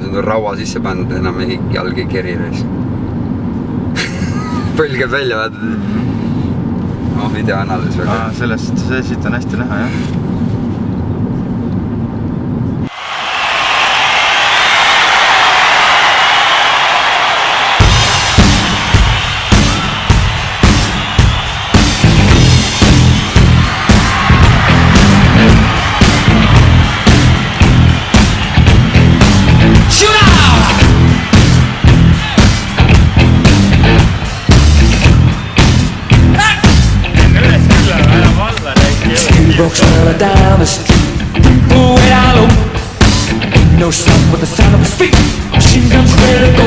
on raua sisse pandud, enam jalg ei keri reis. Põll käib välja, vaatad. Videoanalüüs väga. Sellest siit on hästi näha, jah. Walks further down the street, people way down low. No sound but the sound of his feet. Machine guns ready to go.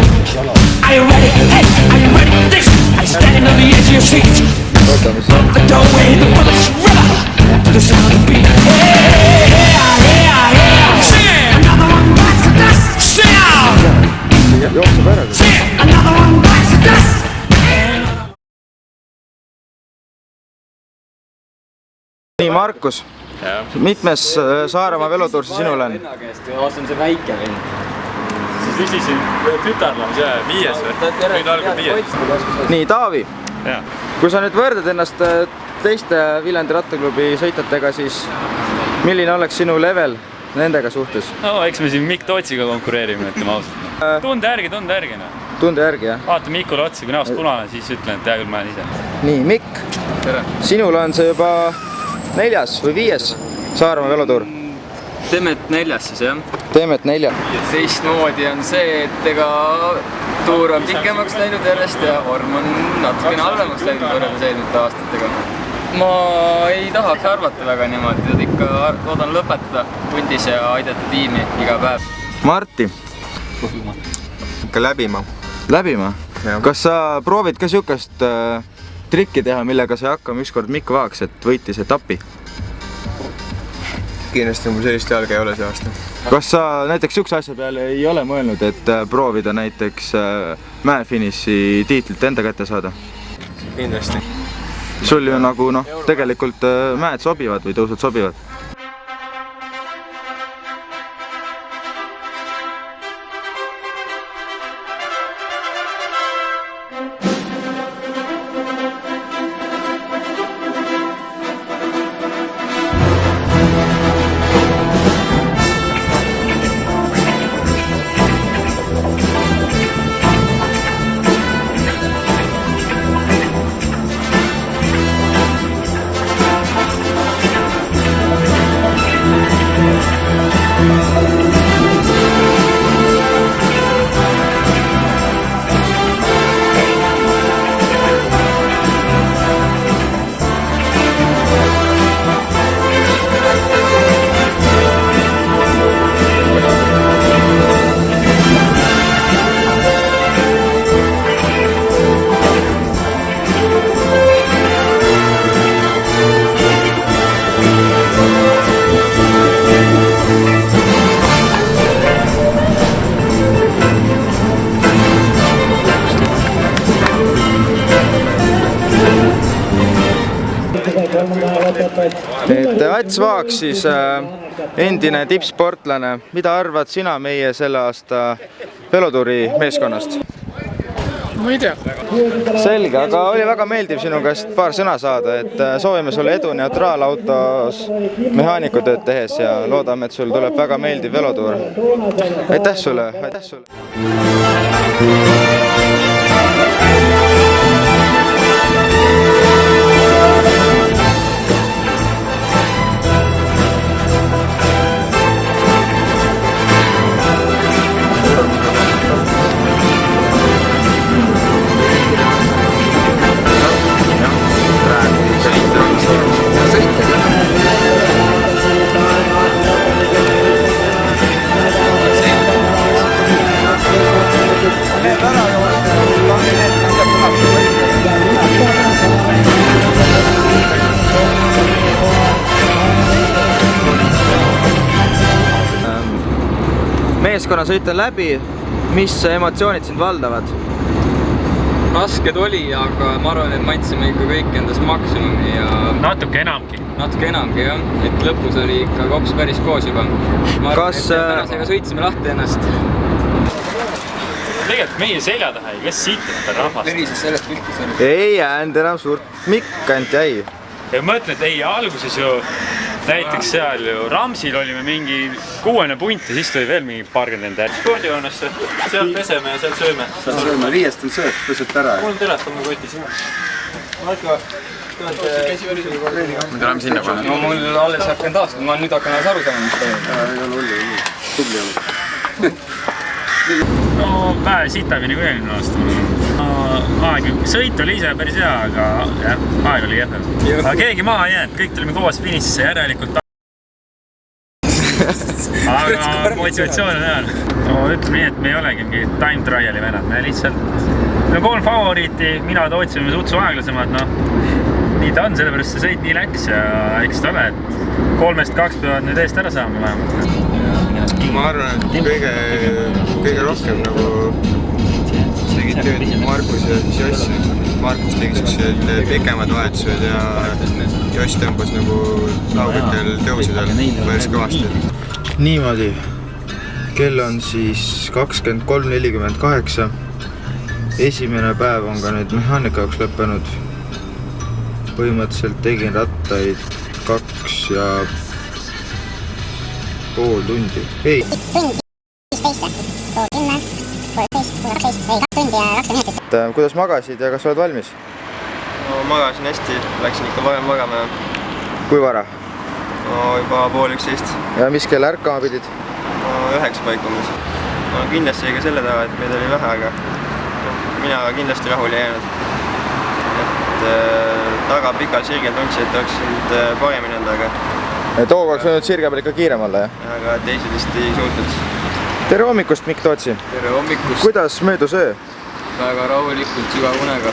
Are you ready? Hey, are you ready for this? Are you standing on the edge of your seat? The doorway, the bullets river to the sound of the beat. Hey, sing it! Another one bites the dust. Sing out! Sing it! Another one bites the dust. Nii, Markus, mitmes Saaremaa velotuur see sinul on? Vastan see väike vend. Siis küsisin tütarlam see 5 või? Nüüd algab 5. Nii, Taavi, kui sa nüüd võrdad ennast teiste Viljandi rattaklubi sõitjatega, siis milline oleks sinu level nendega suhtes? No, eks me siin Mikk Tootsiga konkureerime, ütleme ausalt. Tunde järgi. Tunde järgi, jah? Vaata Mikule otsi, kui näost punane, siis ütlen, et hea küll, ma olen ise. Nii, Mikk, sinul on see juba 4. või 5. Saaremaa velotuur? Teeme 4 siis, jah? Teeme 4. Teistmoodi on see, et ega tuur on pikemaks läinud järjest ja vorm on natukene halvemaks läinud võrreldes eelmiste aastatega. Ma ei tahaks arvata väga niimoodi, et ikka loodan lõpetada pundis ja aidata tiimi iga päev. Marti, ikka läbima. Läbima? Kas sa proovid ka siukest trikki teha, millega sa hakkama ükskord Mikk Vaaks, et võitis etapi? Kindlasti mul sellist jalga ei ole see aasta. Kas sa näiteks siukse asja peale ei ole mõelnud, et proovida näiteks mäefiniši tiitlit enda kätte saada? Kindlasti. Sul ju nagu tegelikult mäed sobivad või tõusud sobivad? Ats Vaaks, siis endine tippsportlane, mida arvad sina meie selle aasta velotuuri meeskonnast? Ma ei tea. Selge, aga oli väga meeldiv sinu käest paar sõna saada, et soovime sulle edu neutraalautos mehaanikutööd tehes ja loodame, et sul tuleb väga meeldiv velotuur. Aitäh sulle! Meeskonnasõit on läbi, mis emotsioonid sind valdavad? Rasked oli, aga ma arvan, et maitsime ikka kõik endast maksimumi ja natuke enamgi, jah, et lõpus oli ikka kops päris koos juba. Ma arvan, et tänasega sõitsime lahti ennast. Tegelikult meie selja taha ei kas siit rahvast. Verises sellest piltis oli. ei jäänud enam suurt, mikkant jäi. Ja mõtled, ei alguses ju näiteks seal ju Ramsil olime mingi 6. punt ja siis tuli veel mingi paarkümmend enda. Spordihoonesse, sealt peseme ja sealt sööme. sööme 5 sööd, põsed ära. Mul telefon mu kotis. Tuleme sinna kohe. No mul alles hakanud aastad, ma nüüd hakkan alles aru saama, mis toimub. Tubli olnud. No päev sitamini kui eelmine aasta. Sõit oli ise päris hea, aga jah, aeg oli kehvem. Aga keegi maha ei jäänud, kõik tulime koos finišisse järelikult. Aga motivatsioon on heal. No ütleme nii, et me ei olegi mingi time trial'i vennad, me lihtsalt... Me 3 favoriiti, mina tootsime sutsu aeglasemad, nii ta on, sellepärast see sõit nii läks ja eks ta ole, et 3-2 peavad nüüd eest ära saama vähemalt. Ma arvan, et kõige rohkem nagu tegid tööd Markus ja Joss. Markus tegi sellised pikemad vahetused ja Joss tõmbas nagu laubitel tõusidel päris kõvasti. Niimoodi, kell on siis 23:48. Esimene päev on ka nüüd mehaanika jaoks lõppenud. Põhimõtteliselt tegin rattaid 2,5 tundi. Ei. Kuidas magasid ja kas oled valmis? No, magasin hästi, läksin ikka varem magama. Kui vara? No, juba 10:30. Ja mis kell ärkama pidid? No, 9 paikumas. No, kindlasti ka selle taha, et meid oli vähe, aga mina kindlasti rahule jäänud. Taga pikal sirgel tundsin, et oleks nüüd paremini enda, aga... Tooga oleks võinud sirge peal ikka kiirem olla, jah? Aga teised vist ei suutnud. Tere hommikust, Mikk Tootsi! Tere hommikust! Kuidas möödus öö? Väga rahulikult, sügav unega.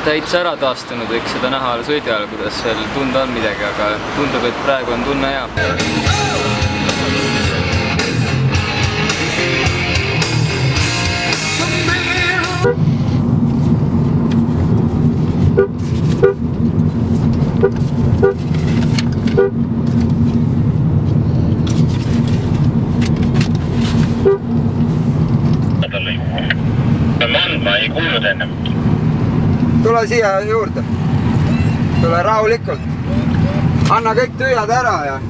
Täitsa ära taastunud, eks seda näha sõidi ajal, kuidas veel tunda on midagi, aga tundub, et praegu on tunne hea. Ma ei kuulnud ennem. Tule siia juurde. Tule rahulikult. Anna kõik tühjad ära ja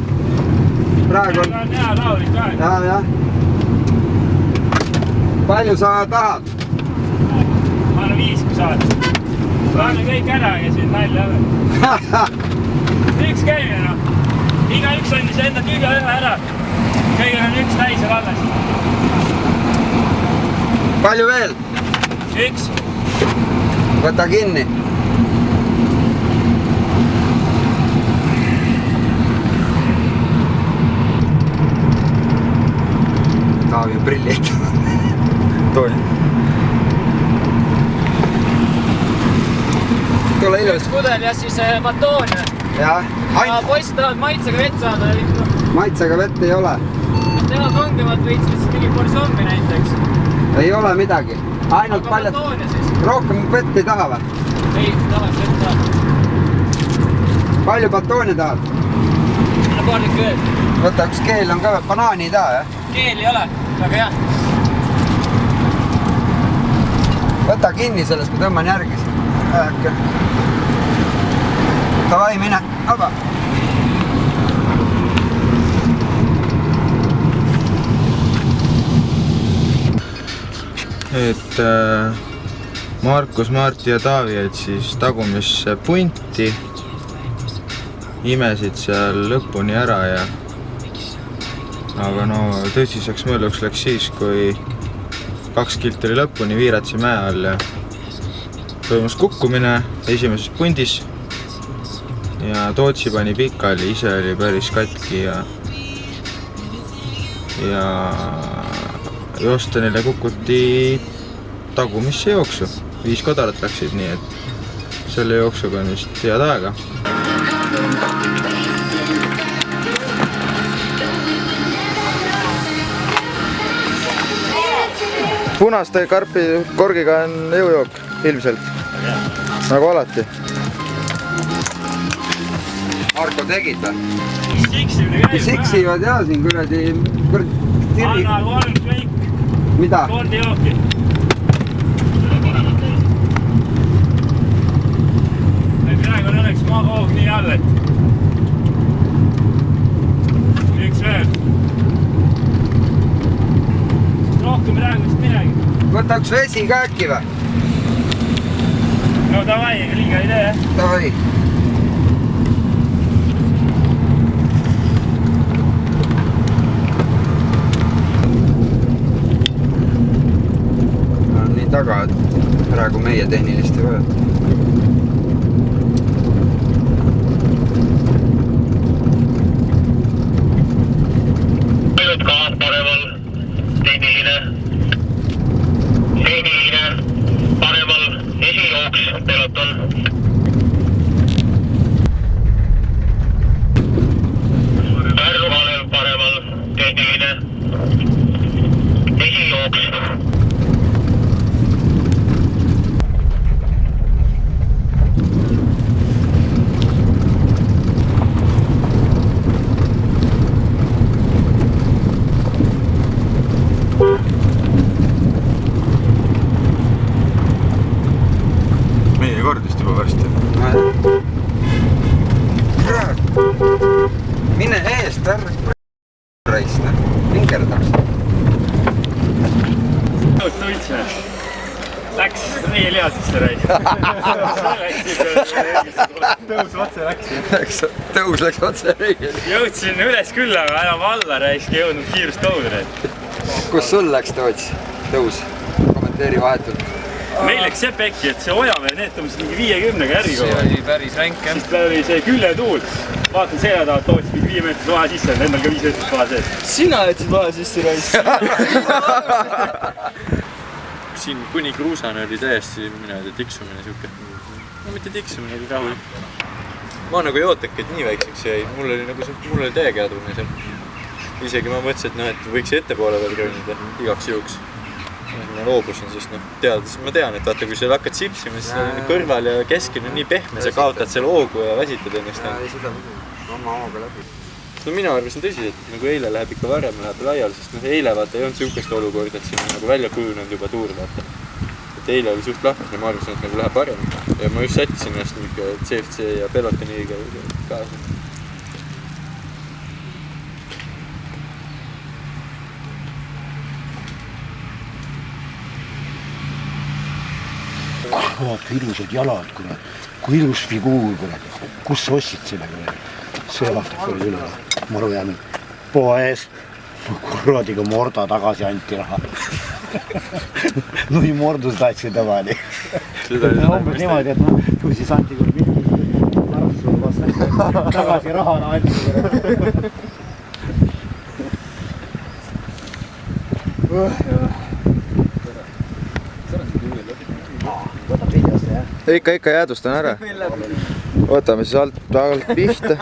praegu on... hea rahulik aeg. Ja. Palju sa tahad? Ma annan 5, kui saad. Ma annan kõik ära ja siin välja ole. Üks käime, noh. Igaüks andis enda tühja ühe ära. Kõigil on 1 täisel alles. Palju veel? 1. Võta kinni. Taavi on prillid. Toon. Tule ilus. Üks pudel ja siis batoon. Ja, poiss tahavad maitsega vett saada. maitsega vett ei ole. Teha kangemat võiks siis mingi porsommi näiteks. Ei ole midagi. Ainult aga paljad... batoon ja siis? Rohkem vett ei taha või? Ei, tahaks vett tahab. Palju batooni tahad? Anna paar tükki veel. Võta üks keel on ka, banaani ei taha, jah? Keel ei ole, väga hea. Võta kinni sellest, ma tõmban järgi. Davai, mine. Aba. Et Markus, Marti ja Taavi jäid siis tagumisse punti. Imesid seal lõpuni ära ja... Aga no tõsiseks mõeluks läks siis, kui 2 kilt oli lõpuni, viiratsi mäe all ja toimus kukkumine esimeses pundis. Ja Tootsi pani pikali, ise oli päris katki ja Jostenile kukuti tagumisse jooksu. 5 kodarat läksid, nii et selle jooksuga on vist head aega. Punaste karpi korgiga on jõujook ilmselt, nagu alati. Marko tegid või? Siksime käib. Siksivad jah, siin kuradi... Anna 3 kõik. Mida? Kordijooki. Jallet. Üks veel. Rohkem räägu vist midagi. Võtaks vesi ka äkki või? No davai, liiga ei tee. Davai. On nii taga, et praegu meie tehnilist ei vaja. Ainult ka paremal tehniline, paremal esijooks, peloton. Pärnu Kalev paremal tehniline, esijooks. meie kord vist juba varsti. Mine eest ära raist, vinkerdaks. Tõitsme. Läks reeliasesse raisk. Tõus otse läks. Tõus läks otse reigel. Jõudsin üles küll, aga enam alla raisk ei jõudnud kiirust tõuda. Kus sul läks Toots? Tõus. Kommenteeri vahetult. Meil läks see pekki, et see Ojamäe, need tõmbasid mingi 50-ga järgi kogu aeg. See oli päris ränk, jah. Siis oli see küljetuul. Vaatan selja taha, Toots pidi 5 meetrit vahe sisse, endal ka 5 meetrit vahe sees. Sina jätsid vahe sisse raisk. Siin kuni kruusane oli täiesti tiksumine siuke. No mitte tiksumine, oli rahulik. Ma nagu ei ootagi, et nii väikseks jäi. Mul oli täiega hea tunne seal. Isegi ma mõtlesin, et võiks ettepoole veel röönida igaks juhuks. Ma loobusin, sest ma tean, et vaata, kui sa hakkad sipsima, siis kõrval ja keskel on nii pehme, sa kaotad selle hoogu ja väsitad ennast. Ei seda oma hooga läbi. No mina arvasin tõsiselt, et nagu eile läheb ikka varem läheb laial, sest eile vaata ei olnud siukest olukorda, et siin on nagu välja kujunenud juba tuur, vaata. Et eile oli suht lahkas ja ma arvasin, et nagu läheb varem. Ja ma just sättisin ennast CFC ja pelotoniga kaasa. Kurat, ilusad jalad, kurat. Kui ilus figuur, kurat. Kus sa ostsid selle, kurat? Sõevatab küll üle. Maru jäänud poes. Kuradiga morda tagasi anti raha. Nui mordus tahtsid avali. Umbes niimoodi, et kui siis anti kui arvustusele vastu. Tagasi rahana anti. Võtab videosse, jah? Ikka jäädustan ära. Võtame siis alt pihta.